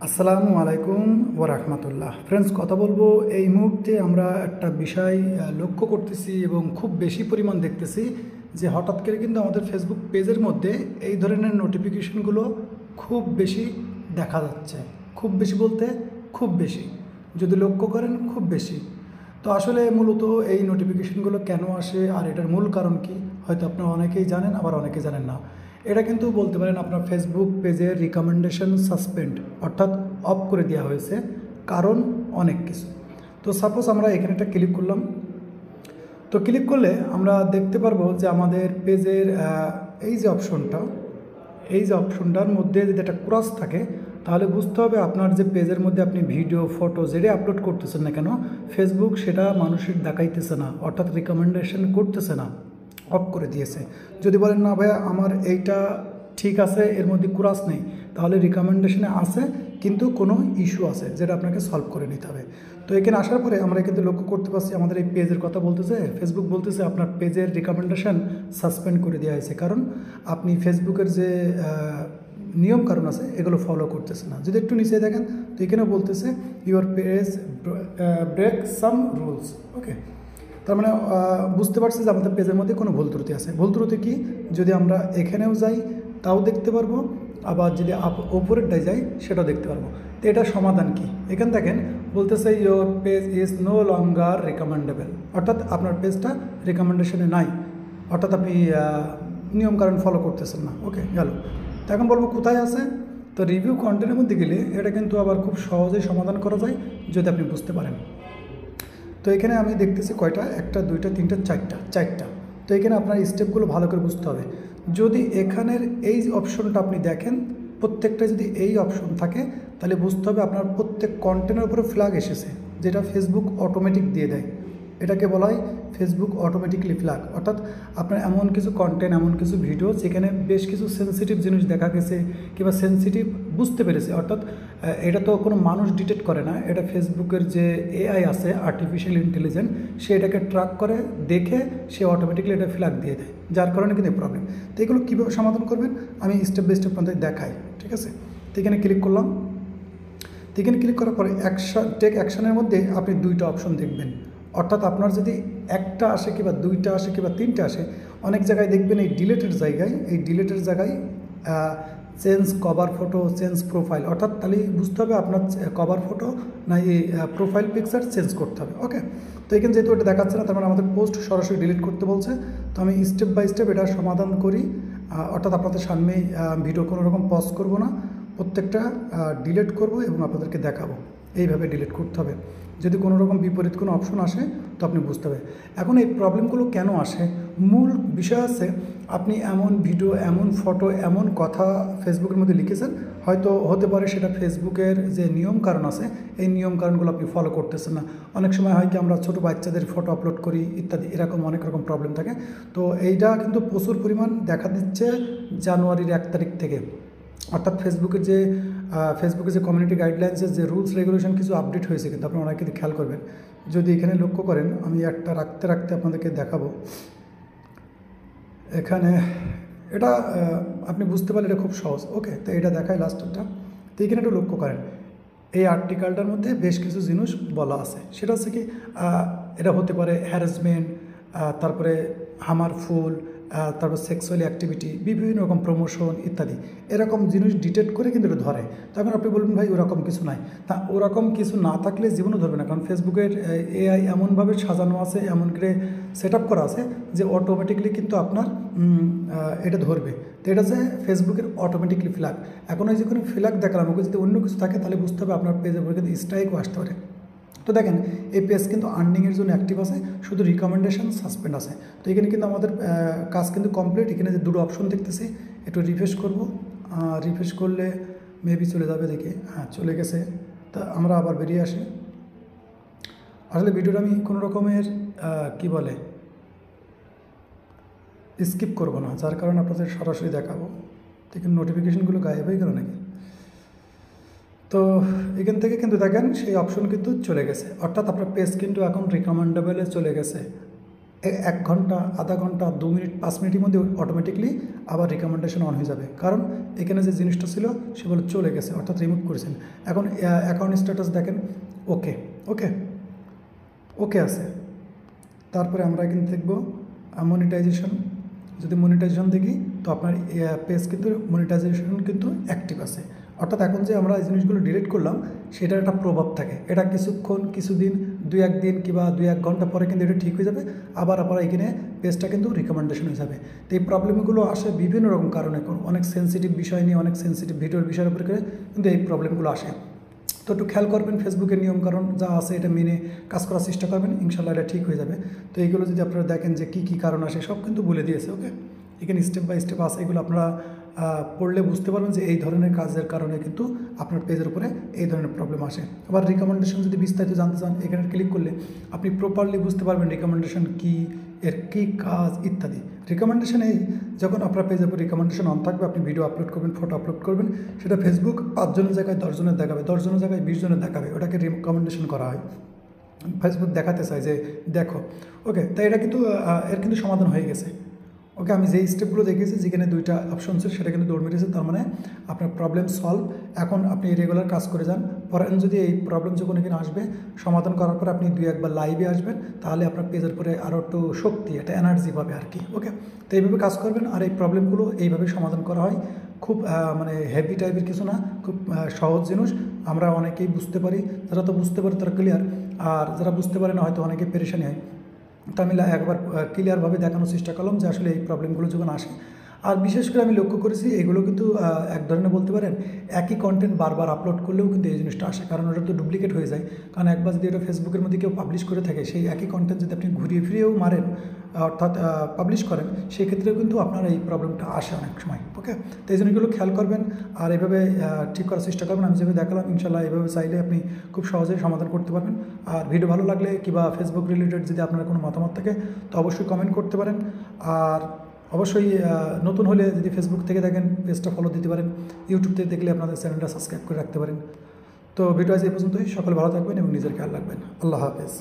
আসসালামু আলাইকুম ওয়া রাহমাতুল্লাহ। ফ্রেন্ডস, কথা বলবো এই মুহূর্তে আমরা একটা বিষয় লক্ষ্য করতেছি এবং খুব বেশি পরিমাণ দেখতেছি যে হঠাৎ করে কিন্তু আমাদের ফেসবুক পেজের মধ্যে এই ধরনের নোটিফিকেশনগুলো খুব বেশি দেখা যাচ্ছে। খুব বেশি বলতে খুব বেশি, যদি লক্ষ্য করেন খুব বেশি। তো আসলে মূলত এই নোটিফিকেশনগুলো কেন আসে আর এটার মূল কারণ কি, হয়তো আপনারা অনেকেই জানেন, আবার অনেকে জানেন না। এটা কিন্তু বলতে পারেন আপনার ফেসবুক পেজের রিকমেন্ডেশন সাসপেন্ড অর্থাৎ অফ করে দেওয়া হয়েছে, কারণ অনেক কিছু। তো সাপোজ আমরা এখানে একটা ক্লিক করলাম। তো ক্লিক করলে আমরা দেখতে পারবো যে আমাদের পেজের এই যে অপশনটার মধ্যে যদি একটা ক্রস থাকে, তাহলে বুঝতে হবে আপনার যে পেজের মধ্যে আপনি ভিডিও ফটো যেটাই আপলোড করতেছেন না কেন, ফেসবুক সেটা মানুষের দেখাইতেছে না, অর্থাৎ রিকমেন্ডেশন করতেছে না, অফ করে দিয়েছে। যদি বলেন না ভাইয়া আমার এইটা ঠিক আছে, এর মধ্যে ক্রস নেই, তাহলে রিকমেন্ডেশনে আছে কিন্তু কোনো ইস্যু আছে যেটা আপনাকে সলভ করে নিতে হবে। তো এখানে আসার পরে আমরা কিন্তু লক্ষ্য করতে পারছি আমাদের এই পেজের কথা বলতেছে, ফেসবুক বলতেছে আপনার পেজের রিকমেন্ডেশন সাসপেন্ড করে দেওয়া হয়েছে, কারণ আপনি ফেসবুকের যে নিয়ম কারণ আছে এগুলো ফলো করতেছে না। যদি একটু নিচে দেখেন তো এখানে বলতেছে your page break some rules. Okay, তার মানে বুঝতে পারছি যে আমাদের পেজের মধ্যে কোনো ভুল ত্রুটি আছে। ভুল ত্রুটি কি, যদি আমরা এখানেও যাই তাও দেখতে পারবো, আবার যদি ওপরেরটায় যাই সেটাও দেখতে পারবো। তো এটার সমাধান কি, এখানে দেখেন বলতেছে your page is no longer recommendable, অর্থাৎ আপনার পেজটা রিকমেন্ডেশনে নাই, অর্থাৎ আপনি নিয়মকানুন ফলো করতেছেন না। ওকে, গেল। তো এখন বলবো কোথায় আছে। তো রিভিউ কন্টেন্টের মধ্যে গেলে এটা কিন্তু আবার খুব সহজেই সমাধান করা যায় যদি আপনি বুঝতে পারেন। তো এখানে আমি দেখতেছি কয়টা, একটা দুইটা তিনটা চারটা। তো এখানে আপনার স্টেপগুলো ভালো করে বুঝতে হবে। যদি এখানের এই অপশনটা আপনি দেখেন, প্রত্যেকটা যদি এই অপশন থাকে তাহলে বুঝতে হবে আপনার প্রত্যেক কন্টেন্টের উপরে ফ্ল্যাগ এসেছে, যেটা ফেসবুক অটোমেটিক দিয়ে দেয়। এটাকে বলা হয় ফেসবুক অটোমেটিকলি ফ্ল্যাগ, অর্থাৎ আপনার এমন কিছু কন্টেন্ট, এমন কিছু ভিডিও যেখানে বেশ কিছু সেন্সিটিভ জিনিস দেখা গেছে কিংবা সেন্সিটিভ বুঝতে পেরেছে, অর্থাৎ এটা তো কোনো মানুষ ডিটেক্ট করে না, এটা ফেসবুকের যে এআই আছে আর্টিফিশিয়াল ইন্টেলিজেন্স, সে এটাকে ট্র্যাক করে, দেখে সে অটোমেটিকলি এটা ফ্ল্যাগ দিয়ে দেয়, যার কারণে কিন্তু প্রবলেম। তো এগুলো কীভাবে সমাধান করবেন আমি স্টেপ বাই স্টেপ আপনাদের দেখাই, ঠিক আছে। তো এখানে ক্লিক করলাম। তো এখানে ক্লিক করার পরে টেক অ্যাকশনের মধ্যে আপনি দুইটা অপশন দেখবেন, অর্থাৎ আপনার যদি একটা আসে কিংবা দুইটা আসে কিংবা তিনটা আসে, অনেক জায়গায় দেখবেন এই ডিলেটের জায়গায় change cover photo, change profile, অর্থাৎ তাহলে বুঝতে হবে আপনার কভার ফটো না এই প্রোফাইল পিকচার চেঞ্জ করতে হবে। ওকে, তো এখানে যেহেতু এটা দেখাচ্ছে না, তার মানে আমাদের পোস্ট সরাসরি ডিলিট করতে বলছে। তো আমি স্টেপ বাই স্টেপ এটা সমাধান করি, অর্থাৎ আপনাদের সামনেই ভিডিও কোনো রকম পজ করব না, প্রত্যেকটা ডিলিট করব এবং আপনাদেরকে দেখাবো এইভাবে ডিলিট করতে হবে। যদি কোনো রকম বিপরীত কোনো অপশন আসে তো আপনি বুঝতে হবে। এখন এই প্রবলেমগুলো কেন আসে, মূল বিষয় আছে আপনি এমন ভিডিও, এমন ফটো, এমন কথা ফেসবুকের মধ্যে লিখেছেন, হয়তো হতে পারে সেটা ফেসবুকের যে নিয়ম কারণ আছে এই নিয়ম কারণগুলো আপনি ফলো করতেছেন না। অনেক সময় হয় কি আমরা ছোটো বাচ্চাদের ফটো আপলোড করি ইত্যাদি, এরকম অনেক রকম প্রবলেম থাকে। তো এইটা কিন্তু প্রচুর পরিমাণ দেখা দিচ্ছে জানুয়ারির 1 তারিখ থেকে, অর্থাৎ ফেসবুকের যে কমিউনিটি গাইডলাইন্সের যে রুলস রেগুলেশন কিছু আপডেট হয়েছে, কিন্তু আপনারা অনেকে খেয়াল করবেন। যদি এখানে লক্ষ্য করেন, আমি একটা রাখতে আপনাদেরকে দেখাবো। এখানে এটা আপনি বুঝতে পারলে এটা খুব সহজ। ওকে, তো এটা দেখায় লাস্টটা। তো এখানে একটু লক্ষ্য করেন, এই আর্টিকেলটার মধ্যে বেশ কিছু জিনিস বলা আছে। সেটা হচ্ছে কি, এটা হতে পারে হ্যারাসমেন্ট, তারপরে হার্মফুল, তারপর সেক্সুয়াল অ্যাক্টিভিটি, বিভিন্ন রকম প্রমোশন ইত্যাদি, এরকম জিনিস ডিটেক্ট করে কিন্তু এটা ধরে। তখন আপনি বলবেন ভাই ওরকম কিছু নাই, তা ওরকম কিছু না থাকলে জীবনও ধরবে না, কারণ ফেসবুকের এআই এমনভাবে সাজানো আছে, এমন করে সেট আপ করা আছে যে অটোমেটিকলি কিন্তু আপনার এটা ধরবে। তো এটা যে ফেসবুকের অটোমেটিকলি ফ্ল্যাগ। এখন ওই যে কোনো ফ্ল্যাগ দেখালাম, ওকে যদি অন্য কিছু থাকে তাহলে বুঝতে হবে আপনার পেজের উপরে কিন্তু স্ট্রাইকও আসতে পারে। তো দেখেন এই পেজ কিন্তু আর্নিংয়ের জন্য অ্যাক্টিভ আছে, শুধু রিকমেন্ডেশন সাসপেন্ড আছে। তো এখানে কিন্তু আমাদের কাজ কিন্তু কমপ্লিট। এখানে যে দুটো অপশন দেখতেছি, একটু রিফ্রেশ করব, রিফ্রেশ করলে মেবি চলে যাবে, দেখি হ্যাঁ চলে গেছে। তা আমরা আবার বেরিয়ে আসি। আসলে ভিডিওটা আমি কোনো রকমের কি বলে স্কিপ করব না, যার কারণে আপনাদের সরাসরি দেখাবো। তো এখানে নোটিফিকেশনগুলো গায়েব হয়ে গেল নাকি। তো এখান থেকে কিন্তু দেখেন সেই অপশন কিন্তু চলে গেছে, অর্থাৎ আপনার পেজ কিন্তু এখন রিকমেন্ডেবলে চলে গেছে। 1 ঘন্টা, আধা ঘন্টা, 2 মিনিট, 5 মিনিটের মধ্যে অটোমেটিকলি আবার রিকমেন্ডেশন অন হয়ে যাবে। কারণ এখানে যে জিনিসটা ছিল সেগুলো চলে গেছে, অর্থাৎ রিমুভ করেছেন। এখন অ্যাকাউন্ট স্ট্যাটাস দেখেন, ওকে ওকে ওকে আছে। তারপরে আমরা কিন্তু দেখব মনিটাইজেশন। যদি মনিটাইজেশন দেখি তো আপনার পেজ কিন্তু মনিটাইজেশন কিন্তু অ্যাক্টিভ আছে। অর্থাৎ এখন যে আমরা এই জিনিসগুলো ডিলিট করলাম সেটার একটা প্রভাব থাকে। এটা কিছুক্ষণ, কিছুদিন, 2-1 দিন কিংবা 2-1 ঘন্টা পরে কিন্তু এটা ঠিক হয়ে যাবে। আবার এখানে পেজটা কিন্তু রিকমেন্ডেশন হয়ে যাবে। তো এই প্রবলেমগুলো আসে বিভিন্ন রকম কারণে, অনেক সেন্সিটিভ বিষয় নিয়ে, অনেক সেন্সিটিভ ভিডিওর বিষয়ের উপরে কিন্তু এই প্রবলেমগুলো আসে। তো একটু খেয়াল করবেন, ফেসবুকের নিয়মকানুন যা আছে এটা মেনে কাজ করার চেষ্টা করবেন, ইনশাল্লাহ এটা ঠিক হয়ে যাবে। তো এইগুলো যদি আপনারা দেখেন যে কী কী কারণ আসে সব কিন্তু বলে দিয়েছে। ওকে, এখানে স্টেপ বাই স্টেপ আছে, এগুলো আপনারা পড়লে বুঝতে পারবেন যে এই ধরনের কাজের কারণে কিন্তু আপনার পেজের উপরে এই ধরনের প্রবলেম আসে। আবার রিকমেন্ডেশন যদি বিস্তারিত জানতে চান, এখানে ক্লিক করলে আপনি প্রপারলি বুঝতে পারবেন রিকমেন্ডেশন কী, এর কী কাজ ইত্যাদি। রিকমেন্ডেশন এই যখন আপনার পেজের উপর রিকমেন্ডেশন অন থাকবে, আপনি ভিডিও আপলোড করবেন, ফটো আপলোড করবেন, সেটা ফেসবুক 5 জনের জায়গায় 10 জনের দেখাবে, 10 জনের জায়গায় 20 জনের দেখাবে, ওটাকে রিকমেন্ডেশন করা হয়। ফেসবুক দেখাতে চায় যে দেখো। ওকে, তাই এটা কিন্তু এর কিন্তু সমাধান হয়ে গেছে। ওকে, আমি যেই স্টেপগুলো দেখেছি যেখানে 2টা অপশন ছিল সেটা কিন্তু দৌড় মেরেছে, তার মানে আপনার প্রবলেম সলভ। এখন আপনি রেগুলার কাজ করে যান, পরে যদি এই প্রবলেম যখন এখানে আসবে সমাধান করার পর আপনি 2-1 বার লাইভে আসবেন, তাহলে আপনার পেজের পরে আরও একটু শক্তি, একটা এনার্জি পাবে আর কি। ওকে, তো এইভাবে কাজ করবেন। আর এই প্রবলেমগুলো এইভাবে সমাধান করা হয়, খুব মানে হেভি টাইপের কিছু না, খুব সহজ জিনিস। আমরা অনেকেই বুঝতে পারি, যারা তো বুঝতে পারে তারা ক্লিয়ার, আর যারা বুঝতে পারে না হয়তো অনেকে পেরেশানি হয়। তো আমি একবার ক্লিয়ারভাবে দেখানোর চেষ্টা করলাম যে আসলে এই প্রবলেমগুলো যখন আসে। আর বিশেষ করে আমি লক্ষ্য করেছি এগুলো কিন্তু এক ধরনের বলতে পারেন একই কন্টেন্ট বারবার আপলোড করলেও কিন্তু এই জিনিসটা আসে, কারণ ওটা তো ডুপ্লিকেট হয়ে যায়। কারণ একবার যদি এটা ফেসবুকের মধ্যে কেউ পাবলিশ করে থাকে, সেই একই কন্টেন্ট যদি আপনি ঘুরিয়ে ফিরিয়েও মারেন, অর্থাৎ পাবলিশ করেন, সেক্ষেত্রেও কিন্তু আপনার এই প্রবলেমটা আসে অনেক সময়। ওকে, তো এই জিনিসগুলো খেয়াল করবেন আর এভাবে ঠিক করার চেষ্টা করবেন। আমি যেভাবে দেখালাম ইনশাল্লাহ এভাবে চাইলে আপনি খুব সহজেই সমাধান করতে পারবেন। আর ভিডিও ভালো লাগলে কিংবা ফেসবুক রিলেটেড যদি আপনার কোনো মতামত থাকে তো অবশ্যই কমেন্ট করতে পারেন। আর অবশ্যই নতুন হলে যদি ফেসবুক থেকে দেখেন পেজটা ফলো দিতে পারেন, ইউটিউব থেকে দেখলে আপনাদের চ্যানেলটা সাবস্ক্রাইব করে রাখতে পারেন। তো ভিডিও আজ এই পর্যন্তই। সকলে ভালো থাকবেন এবং নিজের খেয়াল রাখবেন। আল্লাহ হাফেজ।